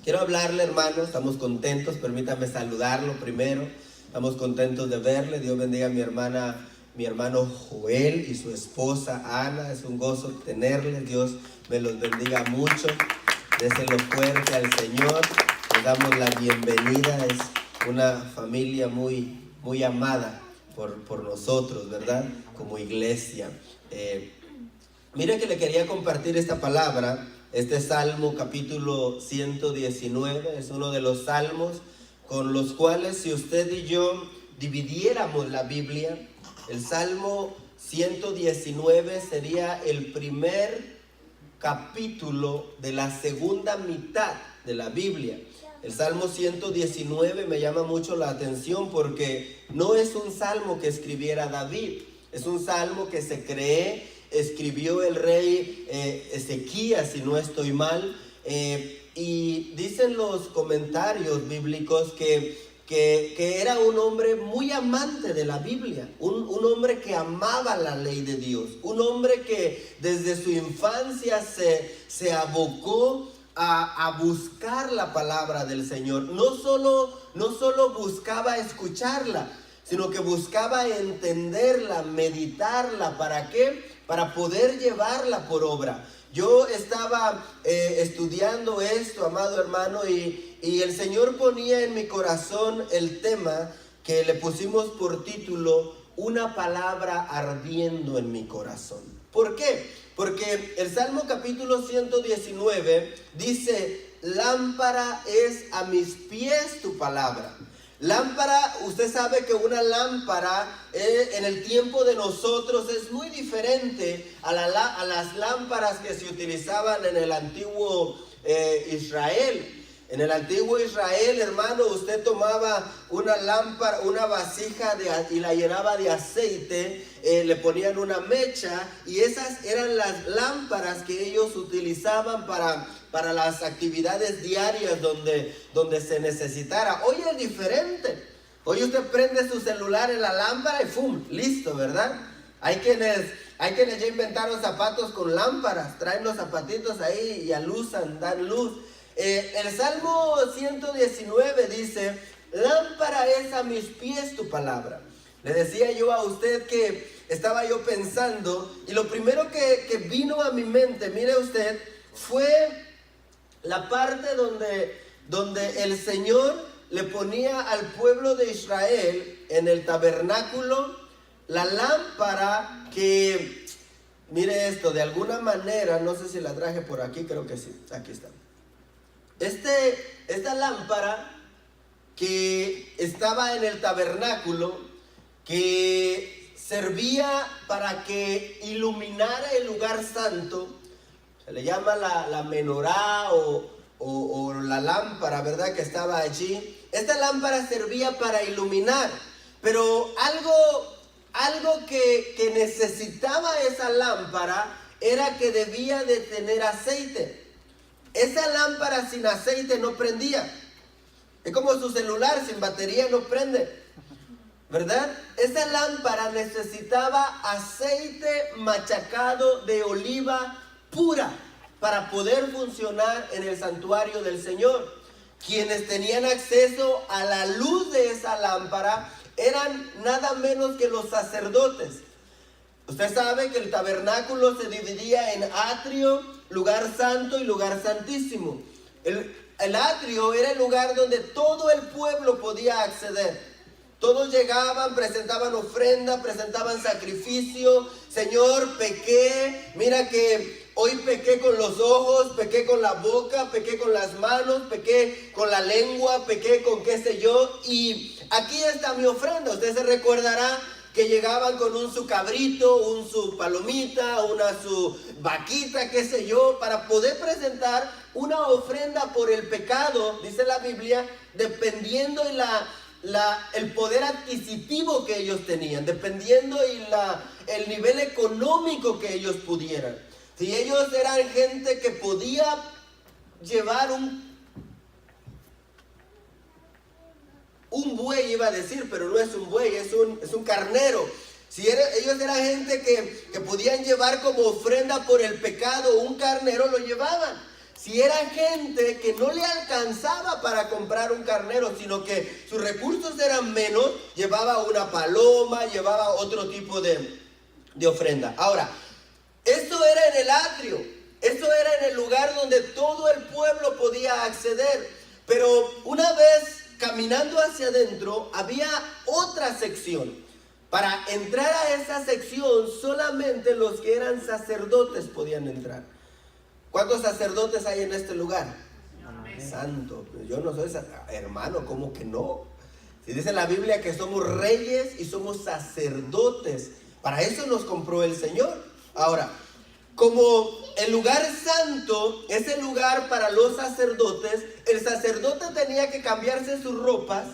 Quiero hablarle, hermano, estamos contentos, permítame saludarlo primero. Estamos contentos de verle. Dios bendiga a mi hermano Joel y su esposa Ana. Es un gozo tenerles. Dios me los bendiga mucho. Déselo fuerte al Señor. Les damos la bienvenida. Es una familia muy amada por nosotros, ¿verdad? Como iglesia. Mire que le quería compartir esta palabra. Este Salmo capítulo 119 es uno de los salmos con los cuales, si usted y yo dividiéramos la Biblia, el Salmo 119 sería el primer capítulo de la segunda mitad de la Biblia. El Salmo 119 me llama mucho la atención porque no es un salmo que escribiera David, es un salmo que se cree escribió el rey Ezequías, si no estoy mal, y dicen los comentarios bíblicos que era un hombre muy amante de la Biblia, un hombre que amaba la ley de Dios, un hombre que desde su infancia se abocó a buscar la palabra del Señor. No solo buscaba escucharla, sino que buscaba entenderla, meditarla. ¿Para qué? Para poder llevarla por obra. Yo estaba estudiando esto, amado hermano, y el Señor ponía en mi corazón el tema que le pusimos por título, una palabra ardiendo en mi corazón. ¿Por qué? Porque el Salmo capítulo 119 dice, lámpara es a mis pies tu palabra. Lámpara, usted sabe que una lámpara en el tiempo de nosotros es muy diferente a las lámparas que se utilizaban en el antiguo Israel. En el antiguo Israel, hermano, usted tomaba una lámpara, una vasija y la llenaba de aceite, le ponían una mecha y esas eran las lámparas que ellos utilizaban para las actividades diarias donde se necesitara. Hoy es diferente. Hoy usted prende su celular en la lámpara y ¡fum! Listo, ¿verdad? Hay quienes ya inventaron zapatos con lámparas, traen los zapatitos ahí y alusan, dan luz. El Salmo 119 dice, lámpara es a mis pies tu palabra. Le decía yo a usted que estaba yo pensando y lo primero que vino a mi mente, mire usted, fue la parte donde el Señor le ponía al pueblo de Israel en el tabernáculo la lámpara que, mire esto, de alguna manera, no sé si la traje por aquí, creo que sí, aquí está. Esta lámpara que estaba en el tabernáculo, que servía para que iluminara el lugar santo, se le llama la menorá o la lámpara, ¿verdad? Que estaba allí. Esta lámpara servía para iluminar, pero algo que necesitaba esa lámpara era que debía de tener aceite. Esa lámpara sin aceite no prendía. Es como su celular sin batería no prende, ¿verdad? Esa lámpara necesitaba aceite machacado de oliva pura para poder funcionar en el santuario del Señor. Quienes tenían acceso a la luz de esa lámpara eran nada menos que los sacerdotes. Usted sabe que el tabernáculo se dividía en atrio, lugar santo y lugar santísimo. El atrio era el lugar donde todo el pueblo podía acceder. Todos llegaban, presentaban ofrenda, presentaban sacrificio. Señor, pequé, mira que hoy pequé con los ojos, pequé con la boca, pequé con las manos, pequé con la lengua, pequé con qué sé yo. Y aquí está mi ofrenda. Usted se recordará que llegaban con su cabrito, su palomita, su vaquita, qué sé yo, para poder presentar una ofrenda por el pecado, dice la Biblia, dependiendo de el poder adquisitivo que ellos tenían, dependiendo el nivel económico que ellos pudieran. Si ellos eran gente que podía llevar un buey, iba a decir, pero no es un buey, es un carnero. Ellos eran gente que podían llevar como ofrenda por el pecado un carnero, lo llevaban. si era gente que no le alcanzaba para comprar un carnero, sino que sus recursos eran menos, llevaba una paloma, llevaba otro tipo de ofrenda. Ahora, esto era en el atrio, esto era en el lugar donde todo el pueblo podía acceder. Pero una vez caminando hacia adentro, había otra sección. Para entrar a esa sección, solamente los que eran sacerdotes podían entrar. ¿Cuántos sacerdotes hay en este lugar? Amén. Santo, yo no soy hermano, ¿cómo que no? Si dice la Biblia que somos reyes y somos sacerdotes, para eso nos compró el Señor. Ahora, como el lugar santo es el lugar para los sacerdotes, el sacerdote tenía que cambiarse sus ropas,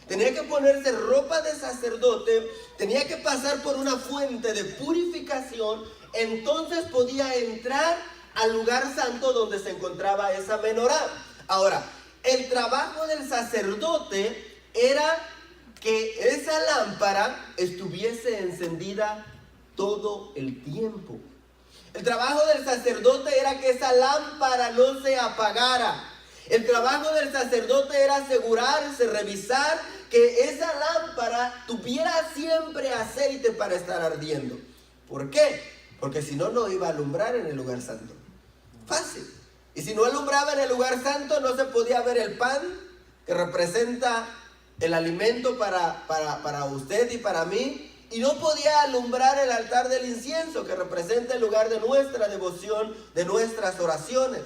tenía que ponerse ropa de sacerdote, tenía que pasar por una fuente de purificación, entonces podía entrar al lugar santo donde se encontraba esa menorá. Ahora, el trabajo del sacerdote era que esa lámpara estuviese encendida todo el tiempo. El trabajo del sacerdote era que esa lámpara no se apagara. El trabajo del sacerdote era asegurarse, revisar que esa lámpara tuviera siempre aceite para estar ardiendo. ¿Por qué? Porque si no, no iba a alumbrar en el lugar santo. Fácil. Y si no alumbraba en el lugar santo, no se podía ver el pan que representa el alimento para usted y para mí. Y no podía alumbrar el altar del incienso, que representa el lugar de nuestra devoción, de nuestras oraciones.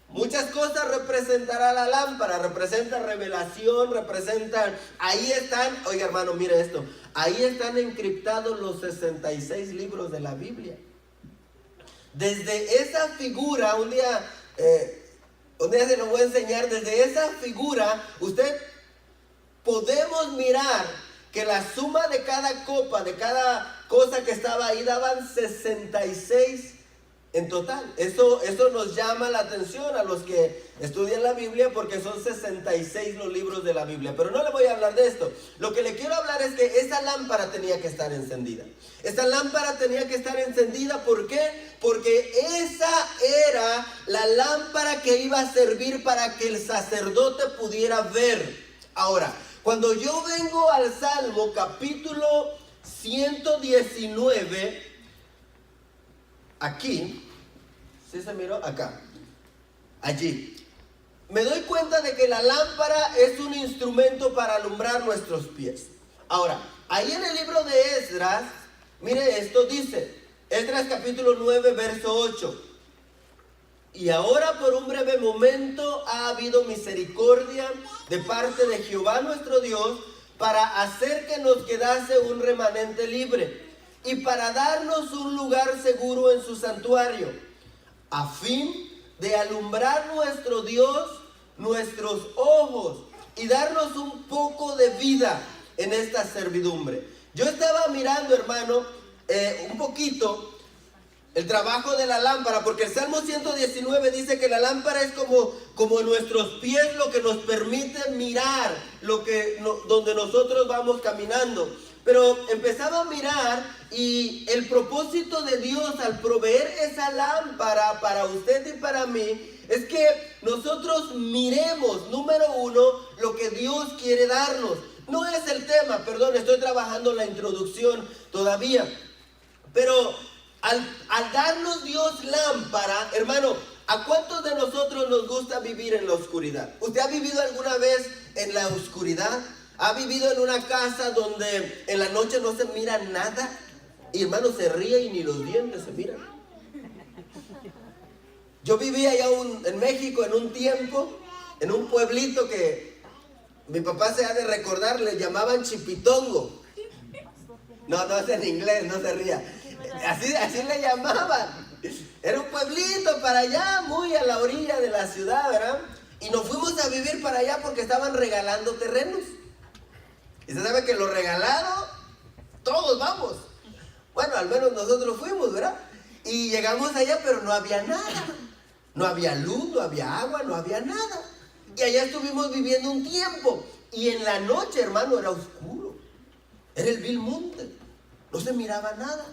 Muchas cosas representará la lámpara, representa revelación, representan, ahí están, oiga hermano, mire esto, ahí están encriptados los 66 libros de la Biblia. Desde esa figura, un día se lo voy a enseñar, desde esa figura, usted podemos mirar que la suma de cada copa, de cada cosa que estaba ahí, daban 66 en total. Eso nos llama la atención a los que estudian la Biblia, porque son 66 los libros de la Biblia. Pero no le voy a hablar de esto. Lo que le quiero hablar es que esa lámpara tenía que estar encendida. Esa lámpara tenía que estar encendida, ¿por qué? Porque esa era la lámpara que iba a servir para que el sacerdote pudiera ver. Ahora, cuando yo vengo al Salmo capítulo 119, aquí, ¿sí se miró? Acá, allí, me doy cuenta de que la lámpara es un instrumento para alumbrar nuestros pies. Ahora, ahí en el libro de Esdras, mire esto, dice, Esdras capítulo 9, verso 8. Y ahora por un breve momento ha habido misericordia de parte de Jehová nuestro Dios para hacer que nos quedase un remanente libre y para darnos un lugar seguro en su santuario, a fin de alumbrar nuestro Dios nuestros ojos y darnos un poco de vida en esta servidumbre. Yo estaba mirando, hermano, un poquito el trabajo de la lámpara, porque el Salmo 119 dice que la lámpara es como nuestros pies, lo que nos permite mirar donde nosotros vamos caminando. Pero empezaba a mirar, y el propósito de Dios al proveer esa lámpara para usted y para mí es que nosotros miremos, número uno, lo que Dios quiere darnos. No es el tema, perdón, estoy trabajando la introducción todavía, pero al darnos Dios lámpara, hermano, ¿a cuántos de nosotros nos gusta vivir en la oscuridad? ¿Usted ha vivido alguna vez en la oscuridad? ¿Ha vivido en una casa donde en la noche no se mira nada? Y hermano, se ríe y ni los dientes se miran. Yo vivía allá en México en un tiempo, en un pueblito que mi papá se ha de recordar, le llamaban Chipitongo. No es en inglés, no se ría. Así le llamaban. Era un pueblito para allá, muy a la orilla de la ciudad, ¿verdad? Y nos fuimos a vivir para allá porque estaban regalando terrenos. Y se sabe que lo regalado, todos vamos. Bueno, al menos nosotros fuimos, ¿verdad? Y llegamos allá, pero no había nada. No había luz, no había agua, no había nada. Y allá estuvimos viviendo un tiempo. Y en la noche, hermano, era oscuro. Era el vil monte. No se miraba nada.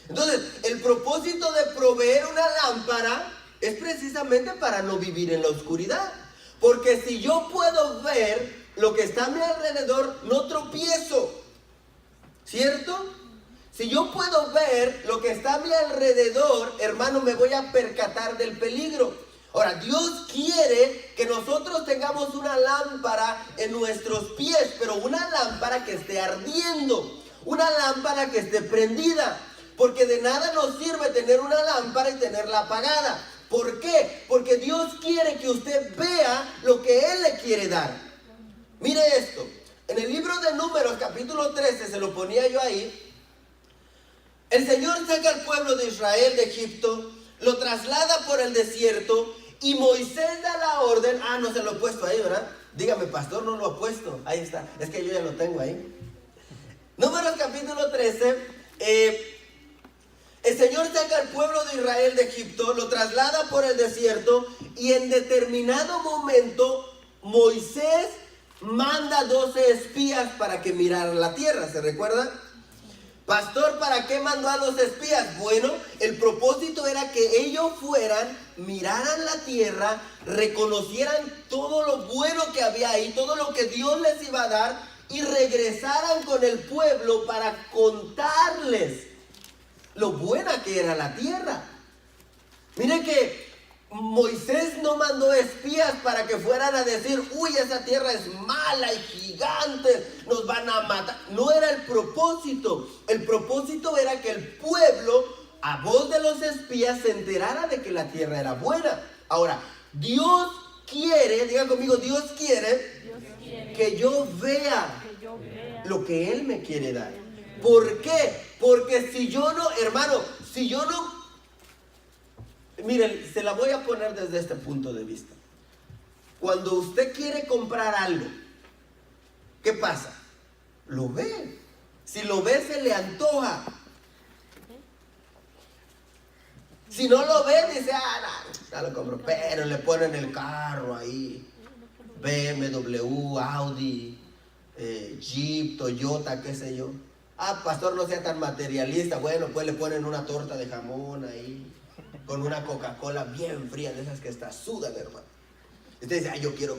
Entonces, el propósito de proveer una lámpara es precisamente para no vivir en la oscuridad. Porque si yo puedo ver lo que está a mi alrededor, no tropiezo. ¿Cierto? Si yo puedo ver lo que está a mi alrededor, hermano, me voy a percatar del peligro. Ahora, Dios quiere que nosotros tengamos una lámpara en nuestros pies, pero una lámpara que esté ardiendo, una lámpara que esté prendida. Porque de nada nos sirve tener una lámpara y tenerla apagada. ¿Por qué? Porque Dios quiere que usted vea lo que Él le quiere dar. Mire esto, en el libro de Números, capítulo 13, se lo ponía yo ahí. El Señor saca al pueblo de Israel de Egipto, lo traslada por el desierto y Moisés da la orden. No se lo he puesto ahí, ¿verdad? Dígame, pastor, no lo ha puesto. Ahí está, es que yo ya lo tengo ahí. Números capítulo 13, el Señor saca al pueblo de Israel de Egipto, lo traslada por el desierto y en determinado momento Moisés manda 12 espías para que miraran la tierra, ¿se recuerda? Pastor, ¿para qué mandó a los espías? Bueno, el propósito era que ellos fueran, miraran la tierra, reconocieran todo lo bueno que había ahí, todo lo que Dios les iba a dar y regresaran con el pueblo para contarles lo buena que era la tierra. Mire que Moisés no mandó espías para que fueran a decir, uy, esa tierra es mala y gigante, nos van a matar. No era el propósito. El propósito era que el pueblo, a voz de los espías, se enterara de que la tierra era buena. Ahora, Dios quiere, diga conmigo, Dios quiere que yo vea lo que Él me quiere dar. ¿Por qué? Porque si yo no, hermano, si yo no... Miren, se la voy a poner desde este punto de vista. Cuando usted quiere comprar algo, ¿qué pasa? Lo ve. Si lo ve, se le antoja. Si no lo ve, dice, no lo compro. Pero le ponen el carro ahí. BMW, Audi, Jeep, Toyota, qué sé yo. Pastor, no sea tan materialista. Bueno, pues le ponen una torta de jamón ahí, con una Coca-Cola bien fría, de esas que hasta sudan, hermano. Usted dice, yo quiero,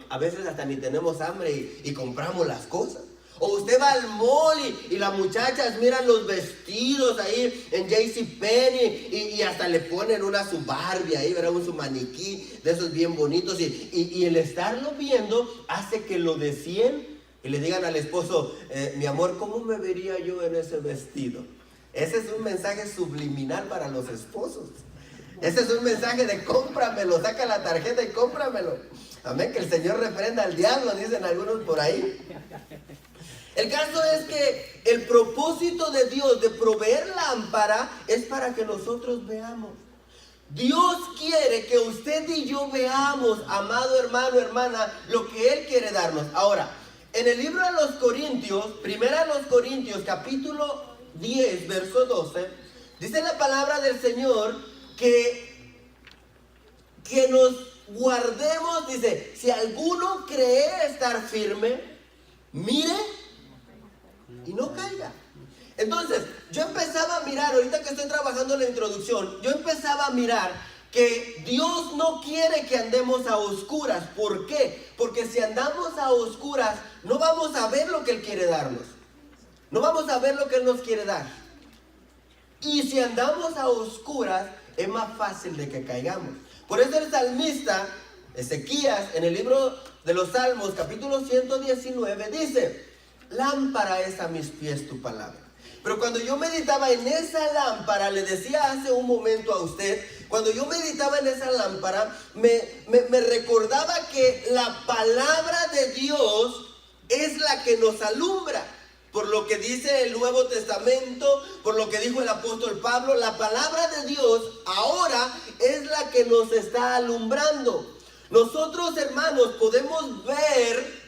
a veces hasta ni tenemos hambre y compramos las cosas. O usted va al mall y las muchachas miran los vestidos ahí en JCPenney y hasta le ponen una su Barbie ahí, ¿verdad? Su maniquí de esos bien bonitos y el estarlo viendo hace que lo deseen y le digan al esposo, mi amor, ¿cómo me vería yo en ese vestido? Ese es un mensaje subliminal para los esposos. Ese es un mensaje de cómpramelo, saca la tarjeta y cómpramelo. Amén, que el Señor reprenda al diablo, dicen algunos por ahí. El caso es que el propósito de Dios de proveer lámpara es para que nosotros veamos. Dios quiere que usted y yo veamos, amado hermano, hermana, lo que Él quiere darnos. Ahora, en el libro de los Corintios, primera de los Corintios, capítulo 10, verso 12, dice la palabra del Señor que nos guardemos, dice, si alguno cree estar firme, mire y no caiga. Entonces, yo empezaba a mirar, ahorita que estoy trabajando en la introducción, yo empezaba a mirar que Dios no quiere que andemos a oscuras. ¿Por qué? Porque si andamos a oscuras, no vamos a ver lo que Él quiere darnos. No vamos a ver lo que Él nos quiere dar. Y si andamos a oscuras, es más fácil de que caigamos. Por eso el salmista Ezequías, en el libro de los Salmos, capítulo 119, dice, lámpara es a mis pies tu palabra. Pero cuando yo meditaba en esa lámpara, le decía hace un momento a usted, cuando yo meditaba en esa lámpara, me recordaba que la palabra de Dios es la que nos alumbra. Por lo que dice el Nuevo Testamento, por lo que dijo el apóstol Pablo, la palabra de Dios ahora es la que nos está alumbrando. Nosotros, hermanos, podemos ver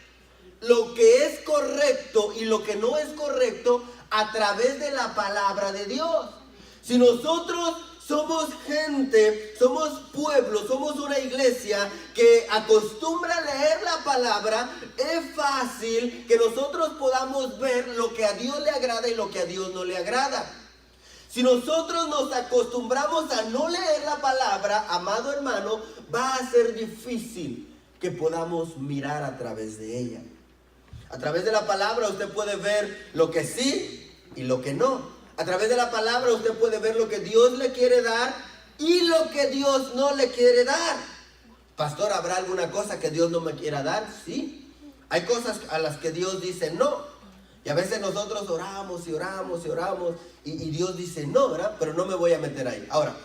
lo que es correcto y lo que no es correcto a través de la palabra de Dios. Si nosotros somos gente, somos pueblo, somos una iglesia que acostumbra a leer la palabra, es fácil que nosotros podamos ver lo que a Dios le agrada y lo que a Dios no le agrada. Si nosotros nos acostumbramos a no leer la palabra, amado hermano, va a ser difícil que podamos mirar a través de ella. A través de la palabra usted puede ver lo que sí y lo que no. A través de la palabra usted puede ver lo que Dios le quiere dar y lo que Dios no le quiere dar. Pastor, ¿habrá alguna cosa que Dios no me quiera dar? Sí. Hay cosas a las que Dios dice no. Y a veces nosotros oramos y oramos y oramos y Dios dice no, ¿verdad? Pero no me voy a meter ahí. Ahora,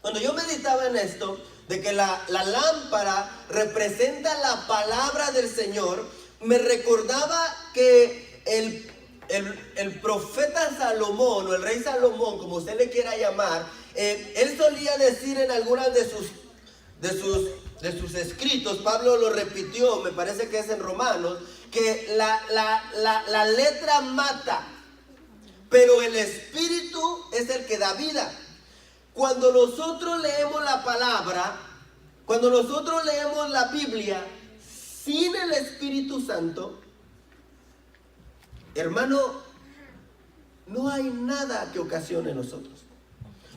cuando yo meditaba en esto, de que la lámpara representa la palabra del Señor, me recordaba que el profeta Salomón, o el rey Salomón, como usted le quiera llamar, él solía decir en algunas de sus escritos, Pablo lo repitió, me parece que es en Romanos, que la letra mata, pero el espíritu es el que da vida. Cuando nosotros leemos la palabra, cuando nosotros leemos la Biblia sin el Espíritu Santo, hermano, no hay nada que ocasione en nosotros.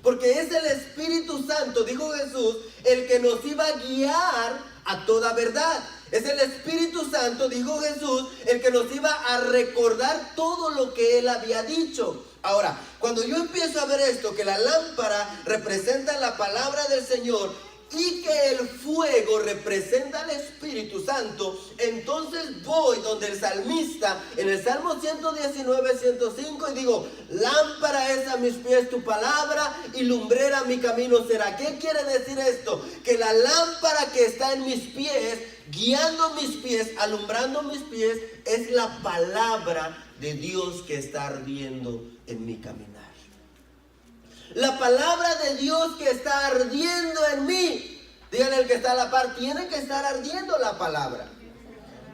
Porque es el Espíritu Santo, dijo Jesús, el que nos iba a guiar a toda verdad. Es el Espíritu Santo, dijo Jesús, el que nos iba a recordar todo lo que Él había dicho. Ahora, cuando yo empiezo a ver esto, que la lámpara representa la palabra del Señor y que el fuego representa al Espíritu Santo, entonces voy donde el salmista en el Salmo 119, 105 y digo: lámpara es a mis pies tu palabra y lumbrera mi camino será. ¿Qué quiere decir esto? Que la lámpara que está en mis pies, guiando mis pies, alumbrando mis pies, es la palabra de Dios que está ardiendo en mi caminar. La palabra de Dios que está ardiendo en mí. Díganle al que está a la par, tiene que estar ardiendo la palabra.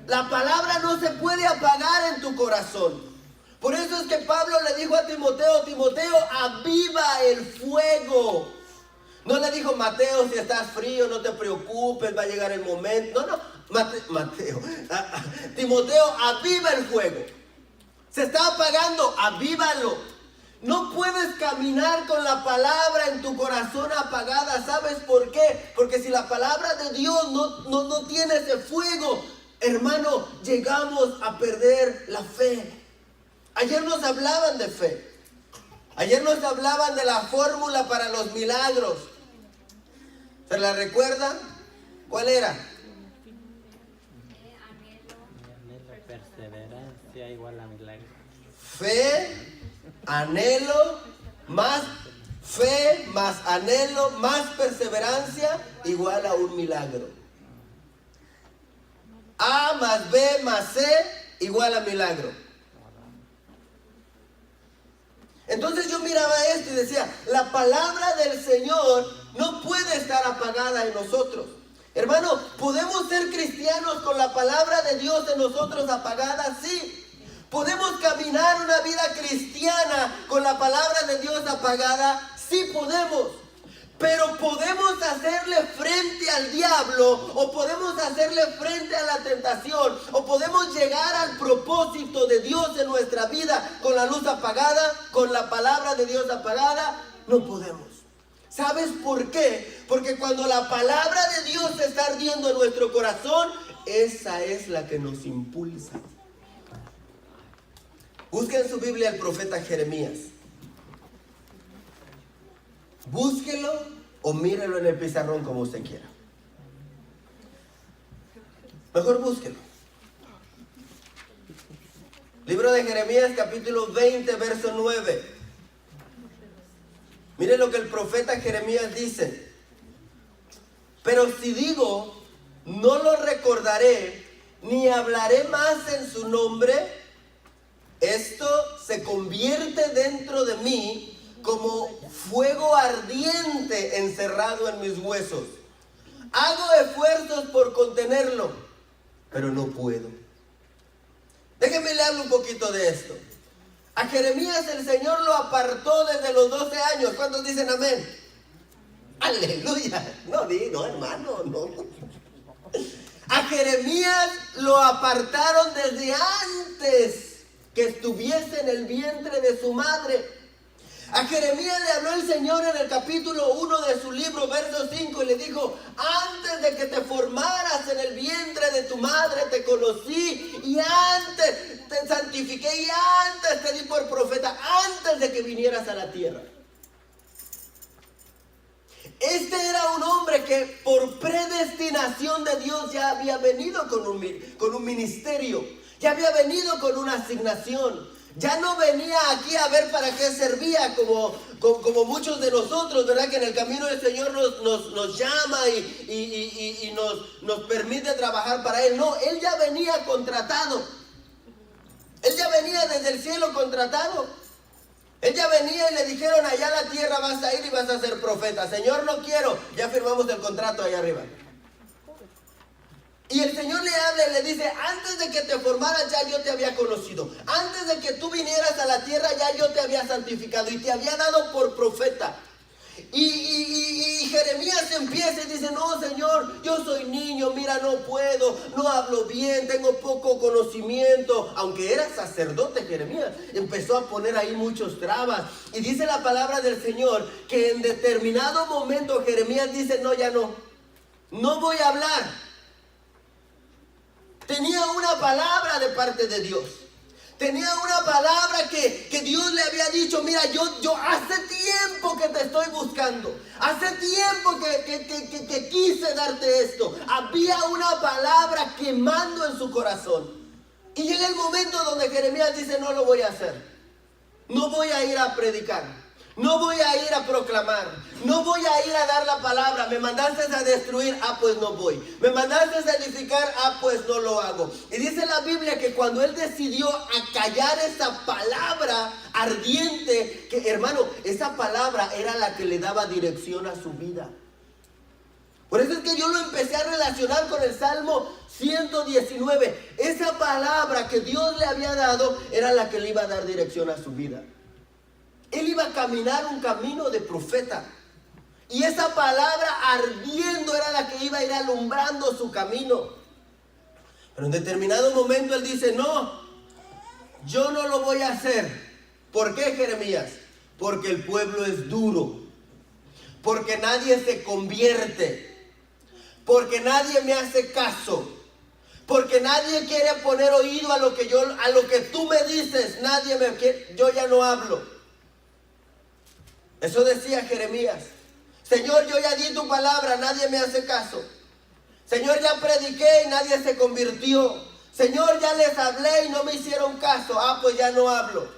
La palabra no se puede apagar en tu corazón. Por eso es que Pablo le dijo a Timoteo: Timoteo, aviva el fuego. No le dijo: Mateo, si estás frío, no te preocupes, va a llegar el momento. No, Timoteo, aviva el fuego. Se está apagando, avívalo. No puedes caminar con la palabra en tu corazón apagada. ¿Sabes por qué? Porque si la palabra de Dios no tiene ese fuego, hermano, llegamos a perder la fe. Ayer nos hablaban de fe. Ayer nos hablaban de la fórmula para los milagros. ¿Se la recuerdan? ¿Cuál era? Perseverancia igual a milagro. Fe, anhelo, más fe, más anhelo, más perseverancia, igual a un milagro. A más B más C, igual a milagro. Entonces yo miraba esto y decía: la palabra del Señor no puede estar apagada en nosotros. Hermano, ¿podemos ser cristianos con la palabra de Dios en nosotros apagada? Sí. ¿Podemos caminar una vida cristiana con la palabra de Dios apagada? Sí podemos. Pero ¿podemos hacerle frente al diablo? ¿O podemos hacerle frente a la tentación? ¿O podemos llegar al propósito de Dios en nuestra vida con la luz apagada? ¿Con la palabra de Dios apagada? No podemos. ¿Sabes por qué? Porque cuando la palabra de Dios está ardiendo en nuestro corazón, esa es la que nos impulsa. Busque en su Biblia el profeta Jeremías. Búsquelo o mírelo en el pizarrón, como usted quiera. Mejor búsquelo. Libro de Jeremías, capítulo 20, verso 9. Mire lo que el profeta Jeremías dice: pero si digo, no lo recordaré, ni hablaré más en su nombre, esto se convierte dentro de mí como fuego ardiente encerrado en mis huesos. Hago esfuerzos por contenerlo, pero no puedo. Déjenme leerle un poquito de esto. A Jeremías el Señor lo apartó desde los 12 años. ¿Cuántos dicen amén? Aleluya. No, hermano, no. A Jeremías lo apartaron desde antes que estuviese en el vientre de su madre. A Jeremías le habló el Señor en el capítulo 1 de su libro, verso 5, y le dijo: antes de que te formaras en el vientre de tu madre te conocí, y antes te santifiqué, y antes te di por profeta, antes de que vinieras a la tierra. Este era un hombre que por predestinación de Dios ya había venido con un ministerio, ya había venido con una asignación. Ya no venía aquí a ver para qué servía como muchos de nosotros, ¿verdad? Que en el camino del Señor nos llama y nos permite trabajar para Él. No, Él ya venía contratado. Él ya venía desde el cielo contratado. Él ya venía y le dijeron: allá a la tierra vas a ir y vas a ser profeta. Señor, no quiero. Ya firmamos el contrato allá arriba. Y el Señor le habla y le dice: antes de que te formaras ya yo te había conocido. Antes de que tú vinieras a la tierra ya yo te había santificado y te había dado por profeta. Y Jeremías empieza y dice: no, Señor, yo soy niño, mira, no puedo, no hablo bien, tengo poco conocimiento. Aunque era sacerdote Jeremías, empezó a poner ahí muchos trabas. Y dice la palabra del Señor que en determinado momento Jeremías dice: no, ya no voy a hablar. Tenía una palabra de parte de Dios. Tenía una palabra que Dios le había dicho: mira, yo hace tiempo que te estoy buscando. Hace tiempo que quise darte esto. Había una palabra quemando en su corazón. Y llega el momento donde Jeremías dice: no lo voy a hacer. No voy a ir a predicar. No voy a ir a proclamar. No voy a ir a dar la palabra. Me mandaste a destruir. Pues no voy. Me mandaste a edificar. Pues no lo hago. Y dice la Biblia que cuando él decidió acallar esa palabra ardiente, que hermano, esa palabra era la que le daba dirección a su vida. Por eso es que yo lo empecé a relacionar con el Salmo 119. Esa palabra que Dios le había dado era la que le iba a dar dirección a su vida. Él iba a caminar un camino de profeta. Y esa palabra ardiendo era la que iba a ir alumbrando su camino. Pero en determinado momento él dice: no, yo no lo voy a hacer. ¿Por qué, Jeremías? Porque el pueblo es duro. Porque nadie se convierte. Porque nadie me hace caso. Porque nadie quiere poner oído a lo que tú me dices. Yo ya no hablo. Eso decía Jeremías. Señor, yo ya di tu palabra, nadie me hace caso. Señor, ya prediqué y nadie se convirtió. Señor, ya les hablé y no me hicieron caso. Pues ya no hablo.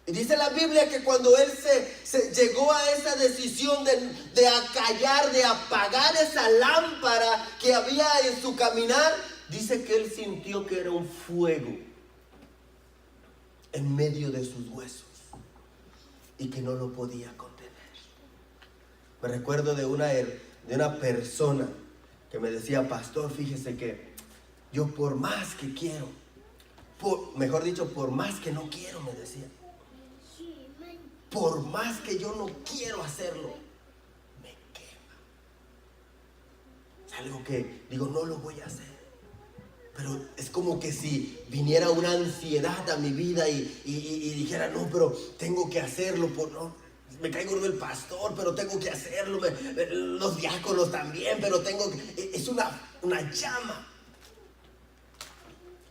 Y dice la Biblia que cuando él se llegó a esa decisión de acallar, de apagar esa lámpara que había en su caminar, dice que él sintió que era un fuego en medio de sus huesos y que no lo podía contener. Me recuerdo de una persona que me decía: pastor, fíjese que yo por más que quiero, mejor dicho, por más que no quiero, me decía, por más que yo no quiero hacerlo, me quema. Es algo que digo: no lo voy a hacer. Pero es como que si viniera una ansiedad a mi vida y dijera: no, pero tengo que hacerlo, me caigo gordo el pastor, pero tengo que hacerlo, los diáconos también, pero tengo que... Es una llama.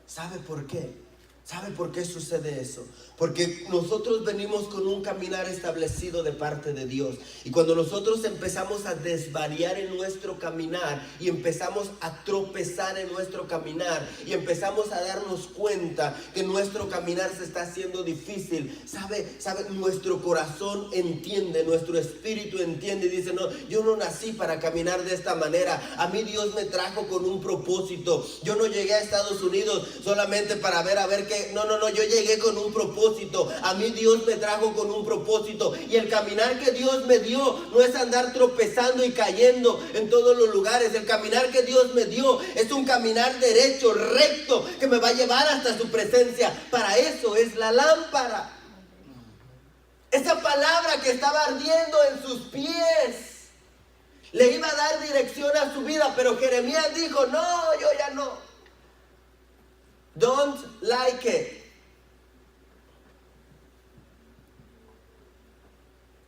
¿Sabe por qué? ¿Sabe por qué sucede eso? Porque nosotros venimos con un caminar establecido de parte de Dios. Y cuando nosotros empezamos a desvariar en nuestro caminar y empezamos a tropezar en nuestro caminar y empezamos a darnos cuenta que nuestro caminar se está haciendo difícil, ¿sabe? Nuestro corazón entiende, nuestro espíritu entiende y dice: no, yo no nací para caminar de esta manera. A mí Dios me trajo con un propósito. Yo no llegué a Estados Unidos solamente para ver qué. No, yo llegué con un propósito. A mí Dios me trajo con un propósito. Y el caminar que Dios me dio no es andar tropezando y cayendo en todos los lugares. El caminar que Dios me dio es un caminar derecho, recto, que me va a llevar hasta su presencia. Para eso es la lámpara. Esa palabra que estaba ardiendo en sus pies le iba a dar dirección a su vida. Pero Jeremías dijo: no, yo ya no. Don't like it.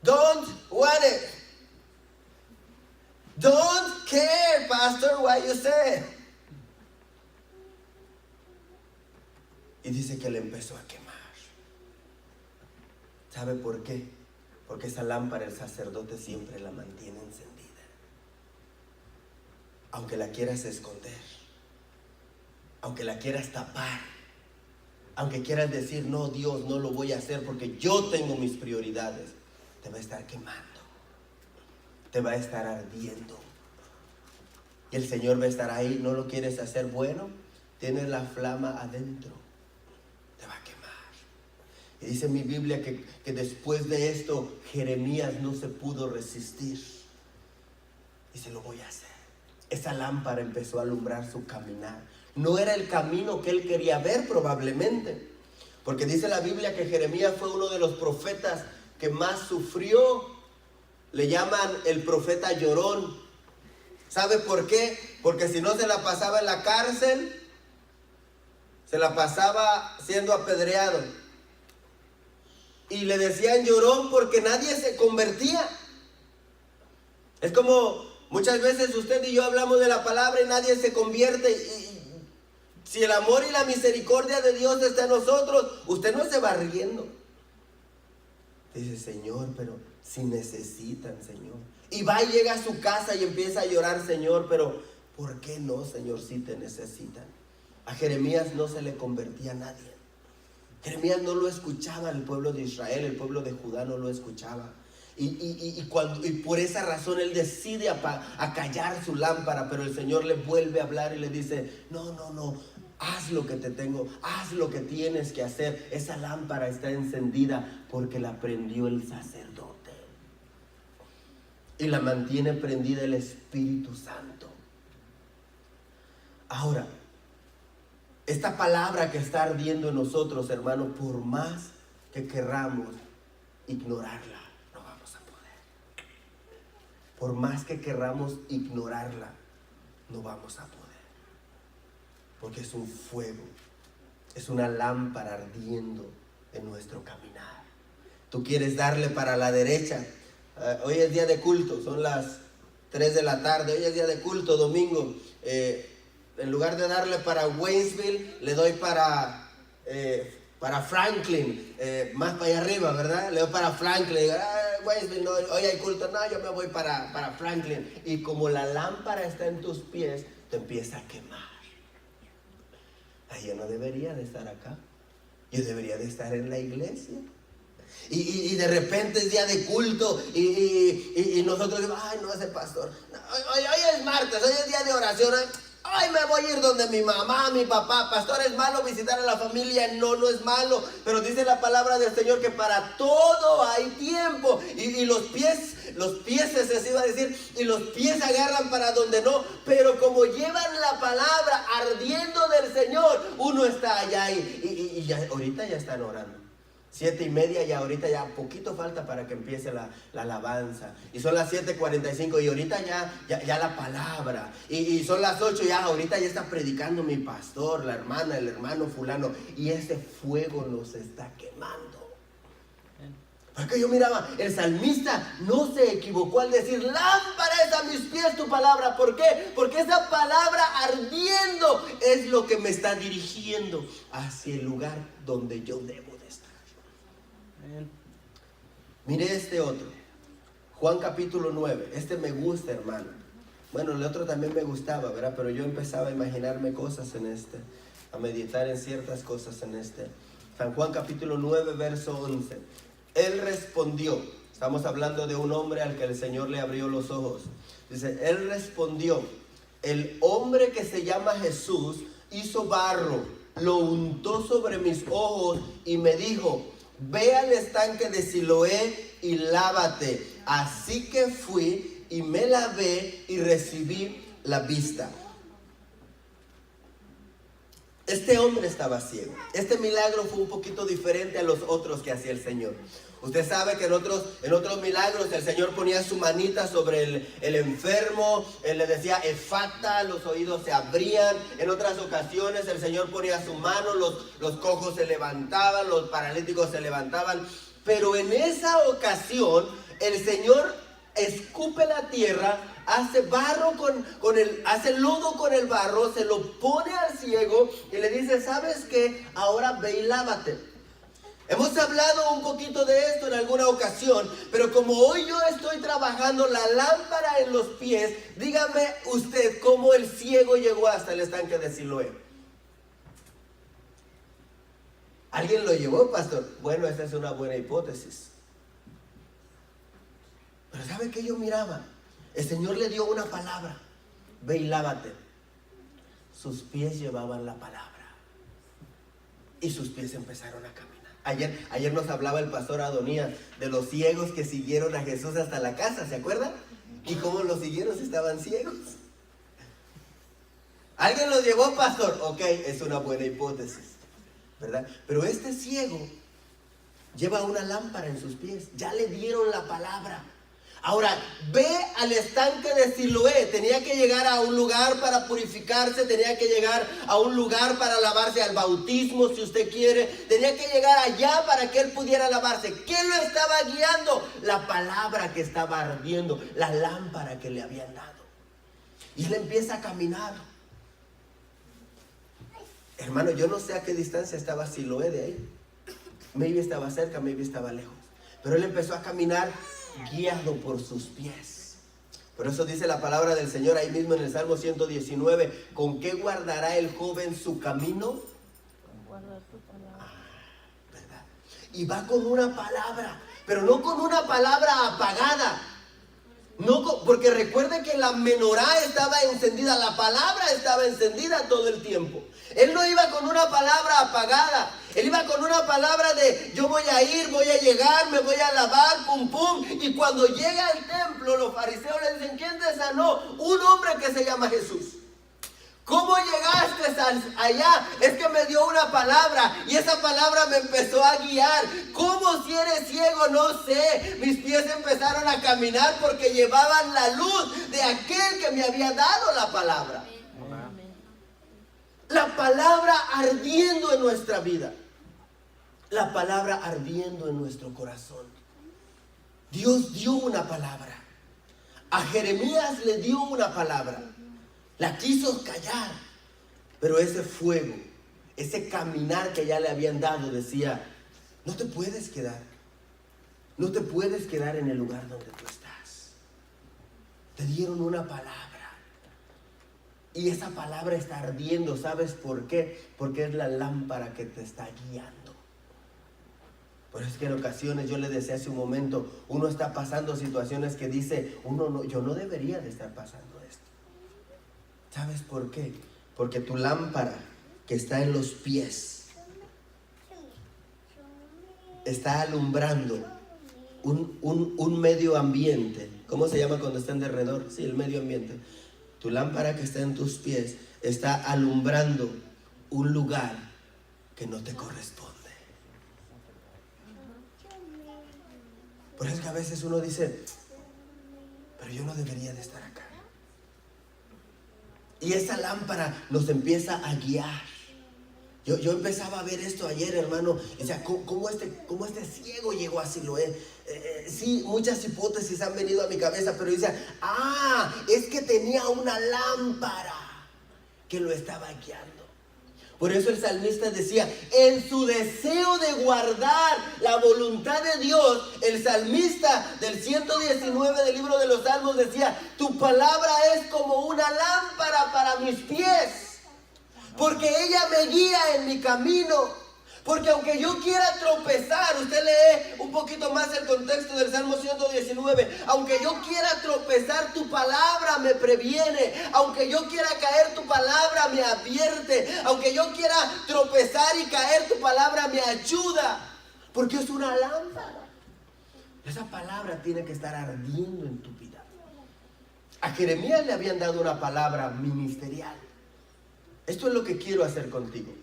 Don't want it. Don't care, pastor, what you say. Y dice que le empezó a quemar. ¿Sabe por qué? Porque esa lámpara el sacerdote siempre la mantiene encendida. Aunque la quieras esconder, aunque la quieras tapar, aunque quieras decir, no, Dios, no lo voy a hacer porque yo tengo mis prioridades, te va a estar quemando, te va a estar ardiendo. Y el Señor va a estar ahí. ¿No lo quieres hacer bueno? Tienes la flama adentro, te va a quemar. Y dice mi Biblia que después de esto Jeremías no se pudo resistir. Dice, lo voy a hacer. Esa lámpara empezó a alumbrar su caminar. No era el camino que él quería ver probablemente, porque dice la Biblia que Jeremías fue uno de los profetas que más sufrió. Le llaman el profeta llorón. ¿Sabe por qué? Porque si no se la pasaba en la cárcel, se la pasaba siendo apedreado. Y le decían llorón porque nadie se convertía. Es como muchas veces usted y yo hablamos de la palabra y nadie se convierte. Y si el amor y la misericordia de Dios está en nosotros, usted no se va riendo. Dice, Señor, pero si necesitan, Señor. Y va y llega a su casa y empieza a llorar, Señor, pero ¿por qué no, Señor, si te necesitan? A Jeremías no se le convertía a nadie. Jeremías no lo escuchaba el pueblo de Israel, el pueblo de Judá no lo escuchaba. Y por esa razón él decide acallar su lámpara, pero el Señor le vuelve a hablar y le dice, no, haz lo que te tengo, haz lo que tienes que hacer. Esa lámpara está encendida porque la prendió el sacerdote. Y la mantiene prendida el Espíritu Santo. Ahora, esta palabra que está ardiendo en nosotros, hermano, por más que querramos ignorarla, no vamos a poder. Por más que querramos ignorarla, no vamos a poder. Porque es un fuego, es una lámpara ardiendo en nuestro caminar. Tú quieres darle para la derecha. Hoy es día de culto, son las 3 de la tarde, hoy es día de culto, domingo. En lugar de darle para Waynesville, le doy para Franklin, más para allá arriba, ¿verdad? Le doy para Franklin, digo, Waynesville, no, hoy hay culto, no, yo me voy para Franklin. Y como la lámpara está en tus pies, te empieza a quemar. Ay, yo no debería de estar acá, yo debería de estar en la iglesia. Y de repente es día de culto y nosotros decimos, ay, no, ese pastor, hoy es martes, hoy es día de oración, hoy me voy a ir donde mi mamá, mi papá. Pastor, ¿es malo visitar a la familia? No es malo, pero dice la palabra del Señor que para todo hay tiempo. Y los pies se iba a decir, y los pies agarran para donde no, pero como llevan la palabra ardiendo del Señor, uno está allá y ya, ahorita ya están orando. 7:30 y ahorita ya poquito falta para que empiece la alabanza. Y son las 7:45 y ahorita ya la palabra. Y son las 8 y ahorita ya está predicando mi pastor, la hermana, el hermano fulano. Y ese fuego nos está quemando. Porque yo miraba, el salmista no se equivocó al decir, lámpara es a mis pies tu palabra. ¿Por qué? Porque esa palabra ardiendo es lo que me está dirigiendo hacia el lugar donde yo debo de estar. Mire este otro, Juan capítulo 9. Este me gusta, hermano. Bueno, el otro también me gustaba, ¿verdad? Pero yo empezaba a imaginarme cosas en este, a meditar en ciertas cosas en este. San Juan capítulo 9, verso 11. Él respondió, estamos hablando de un hombre al que el Señor le abrió los ojos. Dice, él respondió, el hombre que se llama Jesús hizo barro, lo untó sobre mis ojos y me dijo, ve al estanque de Siloé y lávate. Así que fui y me lavé y recibí la vista. Este hombre estaba ciego. Este milagro fue un poquito diferente a los otros que hacía el Señor. Usted sabe que en otros milagros el Señor ponía su manita sobre el enfermo, él le decía efata, los oídos se abrían. En otras ocasiones el Señor ponía su mano, los cojos se levantaban, los paralíticos se levantaban. Pero en esa ocasión el Señor escupe la tierra, hace barro hace lodo con el barro, se lo pone al ciego y le dice, ¿sabes qué? Ahora ve y lávate. Hemos hablado un poquito de esto en alguna ocasión, pero como hoy yo estoy trabajando la lámpara en los pies, dígame usted cómo el ciego llegó hasta el estanque de Siloé. ¿Alguien lo llevó, pastor? Bueno, esa es una buena hipótesis. Pero ¿sabe qué yo miraba? El Señor le dio una palabra. Ve y lávate. Sus pies llevaban la palabra. Y sus pies empezaron a caminar. Ayer nos hablaba el pastor Adonías de los ciegos que siguieron a Jesús hasta la casa, ¿se acuerdan? Y cómo los siguieron si estaban ciegos. ¿Alguien los llevó, pastor? Ok, es una buena hipótesis, ¿verdad? Pero este ciego lleva una lámpara en sus pies. Ya le dieron la palabra. Ahora, ve al estanque de Siloé. Tenía que llegar a un lugar para purificarse, tenía que llegar a un lugar para lavarse, al bautismo, si usted quiere. Tenía que llegar allá para que él pudiera lavarse. ¿Qué lo estaba guiando? La palabra que estaba ardiendo, la lámpara que le habían dado. Y él empieza a caminar. Hermano, yo no sé a qué distancia estaba Siloé de ahí. Maybe estaba cerca, maybe estaba lejos. Pero él empezó a caminar guiado por sus pies. Por eso dice la palabra del Señor ahí mismo en el Salmo 119. ¿Con qué guardará el joven su camino? Con guardar tu palabra. ¿Verdad? Y va con una palabra, pero no con una palabra apagada. No, porque recuerde que la menorá estaba encendida, la palabra estaba encendida todo el tiempo. Él no iba con una palabra apagada. Él iba con una palabra de yo voy a ir, voy a llegar, me voy a lavar, pum pum. Y cuando llega al templo, los fariseos le dicen, ¿quién te sanó? Un hombre que se llama Jesús. ¿Cómo llegaste allá? Es que me dio una palabra y esa palabra me empezó a guiar. ¿Cómo si eres ciego? No sé. Mis pies empezaron a caminar porque llevaban la luz de aquel que me había dado la palabra. La palabra ardiendo en nuestra vida. La palabra ardiendo en nuestro corazón. Dios dio una palabra. A Jeremías le dio una palabra. La quiso callar. Pero ese fuego, ese caminar que ya le habían dado, decía, no te puedes quedar. No te puedes quedar en el lugar donde tú estás. Te dieron una palabra. Y esa palabra está ardiendo. ¿Sabes por qué? Porque es la lámpara que te está guiando. Por eso es que en ocasiones, yo le decía hace un momento, uno está pasando situaciones que dice, yo no debería de estar pasando esto. ¿Sabes por qué? Porque tu lámpara que está en los pies está alumbrando un medio ambiente. ¿Cómo se llama cuando está en derredor? Sí, el medio ambiente. Tu lámpara que está en tus pies está alumbrando un lugar que no te corresponde. Por eso es que a veces uno dice, pero yo no debería de estar acá. Y esa lámpara nos empieza a guiar. Yo empezaba a ver esto ayer, hermano. O sea, ¿cómo este ciego llegó a Siloé? Sí, muchas hipótesis han venido a mi cabeza, pero decía, es que tenía una lámpara que lo estaba guiando. Por eso el salmista decía, en su deseo de guardar la voluntad de Dios, el salmista del 119 del libro de los Salmos decía, tu palabra es como una lámpara para mis pies, porque ella me guía en mi camino. Porque aunque yo quiera tropezar, usted lee un poquito más el contexto del Salmo 119. Aunque yo quiera tropezar, tu palabra me previene. Aunque yo quiera caer, tu palabra me advierte. Aunque yo quiera tropezar y caer, tu palabra me ayuda. Porque es una lámpara. Esa palabra tiene que estar ardiendo en tu vida. A Jeremías le habían dado una palabra ministerial. Esto es lo que quiero hacer contigo.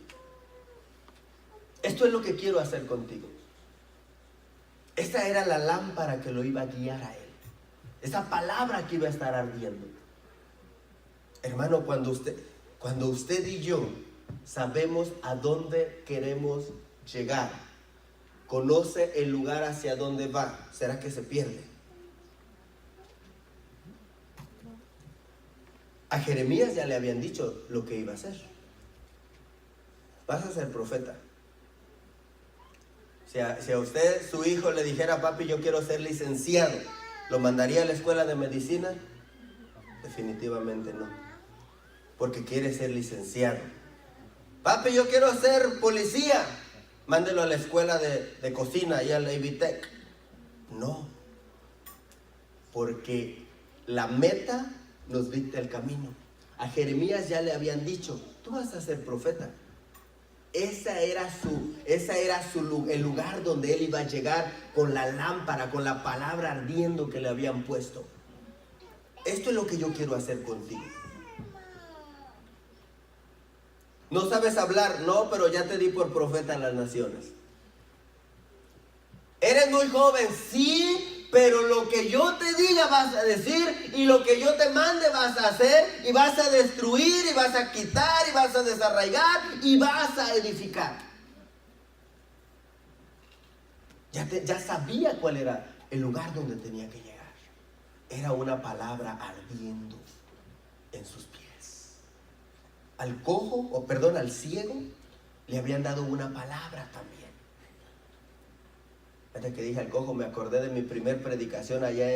Esto es lo que quiero hacer contigo. Esta era la lámpara que lo iba a guiar a él. Esa palabra que iba a estar ardiendo. Hermano, cuando usted y yo sabemos a dónde queremos llegar, conoce el lugar hacia dónde va, ¿será que se pierde? A Jeremías ya le habían dicho lo que iba a hacer. Vas a ser profeta. Si a usted, su hijo, le dijera: papi, yo quiero ser licenciado, ¿lo mandaría a la escuela de medicina? Definitivamente no, porque quiere ser licenciado. Papi, yo quiero ser policía, mándelo a la escuela de cocina y al Ivitec. No, porque la meta nos dicta el camino. A Jeremías ya le habían dicho: tú vas a ser profeta. El lugar donde él iba a llegar, con la lámpara, con la palabra ardiendo que le habían puesto. Esto es lo que yo quiero hacer contigo. ¿No sabes hablar? No, pero ya te di por profeta a las naciones. ¿Eres muy joven? Sí, pero lo que yo te diga vas a decir, y lo que yo te mande vas a hacer, y vas a destruir, y vas a quitar, y vas a desarraigar, y vas a edificar. Ya sabía cuál era el lugar donde tenía que llegar. Era una palabra ardiendo en sus pies. Al ciego, le habían dado una palabra también. Antes que dije al cojo, me acordé de mi primer predicación allá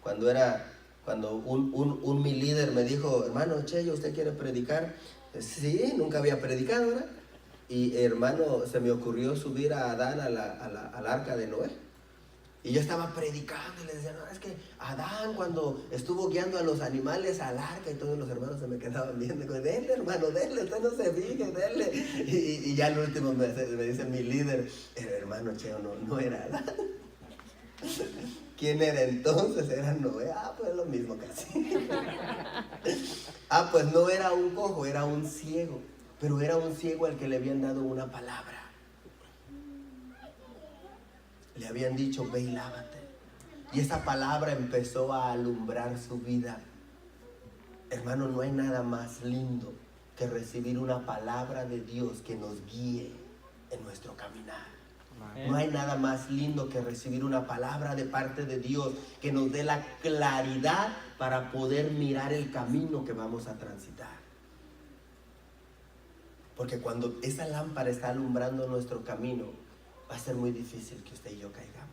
cuando mi líder me dijo: hermano Cheyo, ¿usted quiere predicar? Sí, nunca había predicado, ¿verdad? Y hermano, se me ocurrió subir a Adán al arca de Noé. Y yo estaba predicando y le decía: no, es que Adán, cuando estuvo guiando a los animales al arca, y todos los hermanos se me quedaban viendo. Digo: denle, hermano, denle, usted no se fije, denle. Y ya al último me dice mi líder: el hermano Cheo no era Adán. ¿Quién era entonces? Era Noé. Pues lo mismo casi. Pues no era un cojo, era un ciego. Pero era un ciego al que le habían dado una palabra. Le habían dicho: ve y lávate. Y esa palabra empezó a alumbrar su vida. Hermano, no hay nada más lindo que recibir una palabra de Dios que nos guíe en nuestro caminar. No hay nada más lindo que recibir una palabra de parte de Dios que nos dé la claridad para poder mirar el camino que vamos a transitar. Porque cuando esa lámpara está alumbrando nuestro camino, va a ser muy difícil que usted y yo caigamos.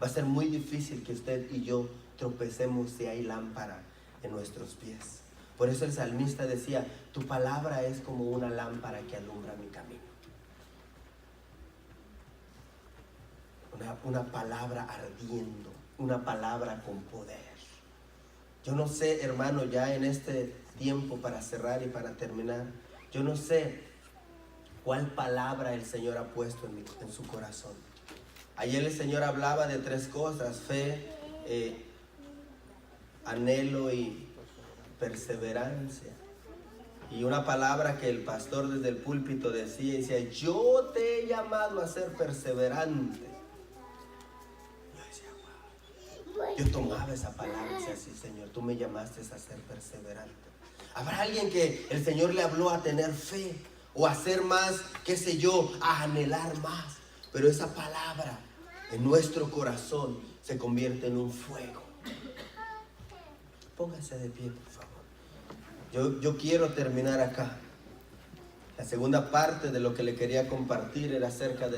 Va a ser muy difícil que usted y yo tropecemos si hay lámpara en nuestros pies. Por eso el salmista decía: tu palabra es como una lámpara que alumbra mi camino. Una palabra ardiendo, una palabra con poder. Yo no sé, hermano, ya en este tiempo, para cerrar y para terminar, yo no sé cuál palabra el Señor ha puesto en su corazón. Ayer el Señor hablaba de 3 cosas: fe, anhelo y perseverancia. Y una palabra que el pastor desde el púlpito decía: yo te he llamado a ser perseverante. Yo decía: wow. Yo tomaba esa palabra y decía: sí, Señor, tú me llamaste a ser perseverante. Habrá alguien que el Señor le habló a tener fe, o a hacer más, qué sé yo, a anhelar más. Pero esa palabra en nuestro corazón se convierte en un fuego. Póngase de pie, por favor. Yo quiero terminar acá. La segunda parte de lo que le quería compartir era acerca de